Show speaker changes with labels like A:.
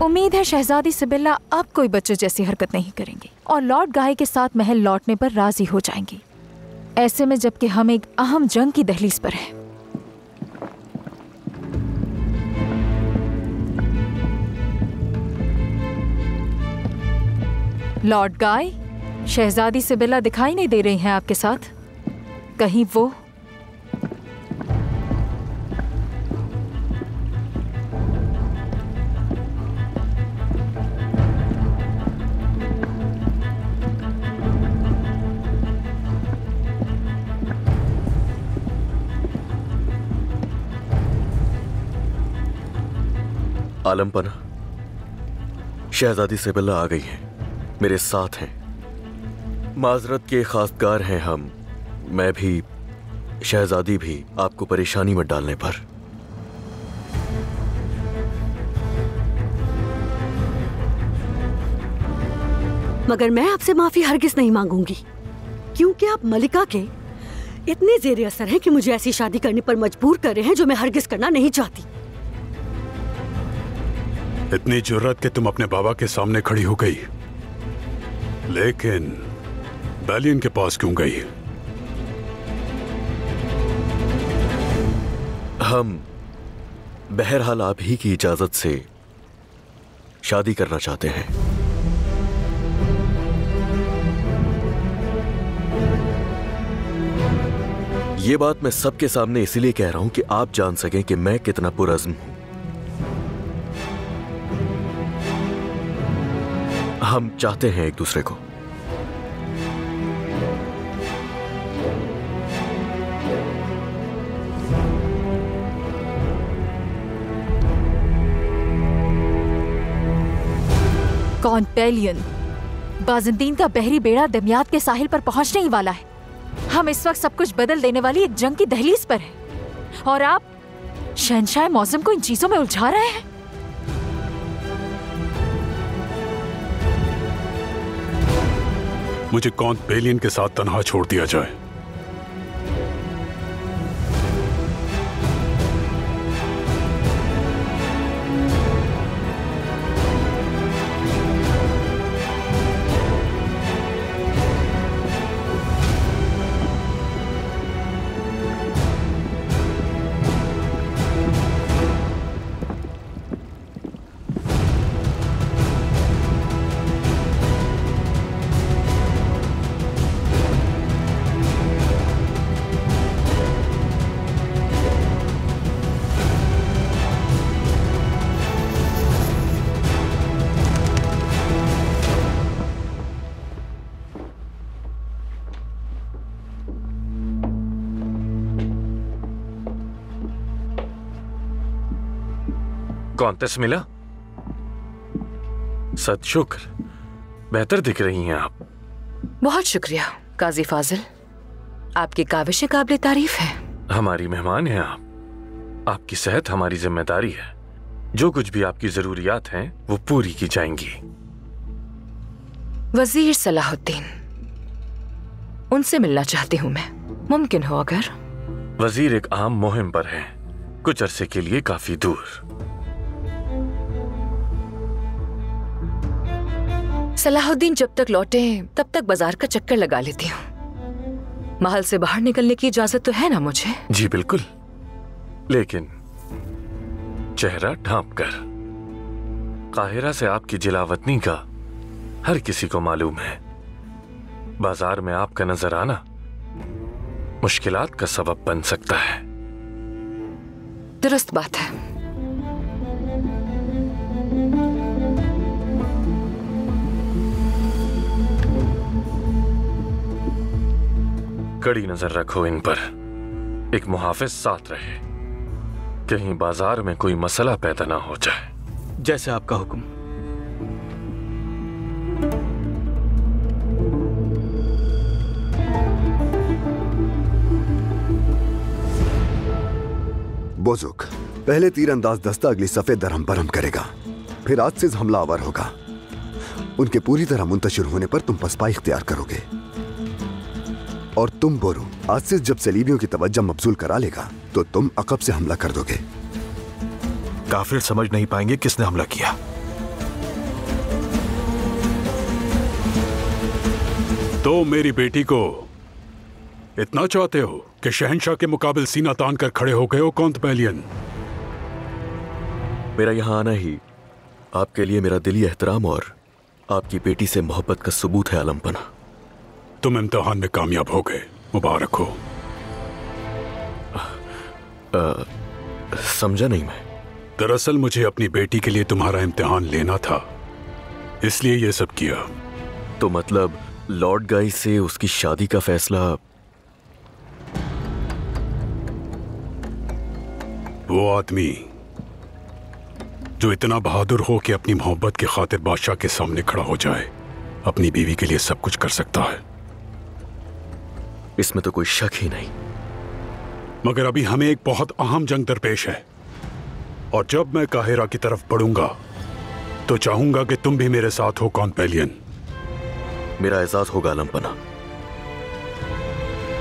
A: उम्मीद है शहजादी सिबिल्ला अब कोई बच्चों जैसी हरकत नहीं करेंगी और लॉर्ड गाय के साथ महल लौटने पर राजी हो जाएंगी। ऐसे में जबकि हम एक अहम जंग की दहलीज पर हैं। लॉर्ड गाय, शहजादी सिबिल्ला दिखाई नहीं दे रही हैं आपके साथ? कहीं वो?
B: आलमपना, शहजादी सिबिल्ला आ गई हैं, मेरे साथ हैं। माजरत के खासगार हैं हम, मैं भी, शहजादी भी, आपको परेशानी में डालने पर।
C: मगर मैं आपसे माफी हरगिज नहीं मांगूंगी, क्योंकि आप मलिका के इतने जेर असर हैं कि मुझे ऐसी शादी करने पर मजबूर कर रहे हैं जो मैं हरगिज करना नहीं चाहती।
D: इतनी जुर्रत कि तुम अपने बाबा के सामने खड़ी हो गई, लेकिन बैलियन के पास क्यों गई?
B: हम बहरहाल आप ही की इजाजत से शादी करना चाहते हैं। ये बात मैं सबके सामने इसलिए कह रहा हूं कि आप जान सकें कि मैं कितना पुरअज़्म हूं। हम चाहते हैं एक दूसरे को।
A: कौन बैलियन? बाज़ंतीन का बहरी बेड़ा दमियात के साहिल पर पहुंचने ही वाला है। हम इस वक्त सब कुछ बदल देने वाली एक जंग की दहलीज पर हैं और आप शहंशाह मौज़म को इन चीजों में उलझा रहे हैं।
D: मुझे कौन बैलियन के साथ तन्हा छोड़ दिया जाए?
E: कौन तस्मिला? सद शुक्र, बेहतर दिख रही हैं आप।
F: बहुत शुक्रिया काजी फाजिल, आपकी काविशें काबिल तारीफ है।
E: हमारी मेहमान हैं आप, आपकी सेहत हमारी जिम्मेदारी है। जो कुछ भी आपकी जरूरियात हैं वो पूरी की जाएंगी।
F: वजीर सलाहुद्दीन, उनसे मिलना चाहती हूँ मैं, मुमकिन हो अगर?
E: वजीर एक अहम मुहिम पर हैं, कुछ अरसे के लिए काफी दूर।
F: सलाहुद्दीन जब तक लौटे तब तक बाजार का चक्कर लगा लेती हूँ। महल से बाहर निकलने की इजाजत तो है ना मुझे?
E: जी बिल्कुल, लेकिन चेहरा ढांप कर। काहिरा से आपकी जिलावतनी का हर किसी को मालूम है। बाजार में आपका नजर आना मुश्किलात का सबब बन सकता है।
F: दुरुस्त बात है।
E: कड़ी नजर रखो इन पर, एक मुहाफिज साथ रहे, कहीं बाजार में कोई मसला पैदा ना हो जाए।
G: जैसे आपका हुक्म।
H: बोजुक, पहले तीरंदाज दस्ता अगली सफेद दरहम पर हम करेगा, फिर आजिज़ हमलावर होगा। उनके पूरी तरह मुंतशिर होने पर तुम पसपा इख्तियार करोगे, और तुम बोरो, आजिज़ जब सलीबियों की तवज्जो मबजूल करा लेगा तो तुम अकब से हमला कर दोगे।
I: काफिर समझ नहीं पाएंगे किसने हमला किया।
D: तो मेरी बेटी को इतना चाहते हो कि शहंशाह के मुकाबले सीना तान कर खड़े हो गए हो कौंत बैलियन?
B: मेरा यहाँ आना ही आपके लिए मेरा दिली एहतराम और आपकी बेटी से मोहब्बत का सबूत है आलमपना।
D: तुम इम्तिहान में कामयाब हो गए, मुबारक हो।
B: समझा नहीं मैं।
D: दरअसल मुझे अपनी बेटी के लिए तुम्हारा इम्तिहान लेना था, इसलिए ये सब किया।
B: तो मतलब लॉर्ड गाई से उसकी शादी का फैसला?
D: वो आदमी जो इतना बहादुर हो कि अपनी मोहब्बत की खातिर बादशाह के सामने खड़ा हो जाए, अपनी बीवी के लिए सब कुछ कर सकता है।
B: इसमें तो कोई शक ही नहीं।
D: मगर अभी हमें एक बहुत अहम जंग दरपेश है, और जब मैं काहिरा की तरफ बढ़ूंगा तो चाहूंगा कि तुम भी मेरे साथ हो कौंत बैलियन।
B: मेरा एहसास होगा आलमपना।